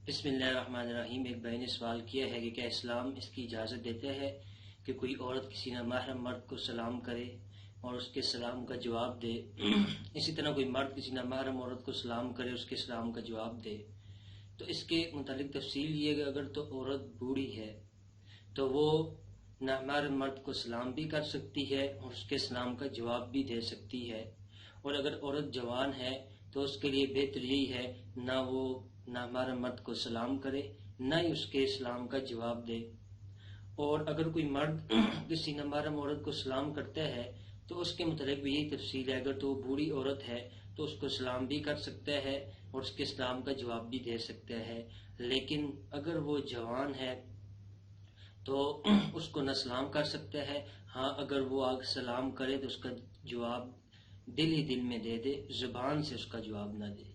بسم اللہ الرحمن الرحیم۔ ایک بھائی نے سوال کیا ہے کہ کیا اسلام اس کی اجازت دیتا ہے کہ کوئی عورت کسی نامحرم مرد کو سلام کرے اور اس کے سلام کا جواب دے، اسی طرح کوئی مرد کسی نامحرم عورت کو سلام کرے اس کے سلام کا جواب دے؟ تو اس کے متعلق تفصیل یہ ہے کہ اگر تو عورت بوڑھی ہے تو وہ نامحرم مرد کو سلام بھی کر سکتی ہے اور اس کے سلام کا جواب بھی دے سکتی ہے، اور اگر عورت جوان ہے تو اس کے لیے بہتر یہی ہے نہ وہ نامحرم مرد کو سلام کرے نہ ہی اس کے سلام کا جواب دے۔ اور اگر کوئی مرد کسی نامحرم عورت کو سلام کرتا ہے تو اس کے متعلق بھی یہی تفصیل ہے، اگر تو وہ بوڑھی عورت ہے تو اس کو سلام بھی کر سکتا ہے اور اس کے سلام کا جواب بھی دے سکتا ہے، لیکن اگر وہ جوان ہے تو اس کو نہ سلام کر سکتا ہے، ہاں اگر وہ سلام کرے تو اس کا جواب دل ہی دل میں دے دے، زبان سے اس کا جواب نہ دے۔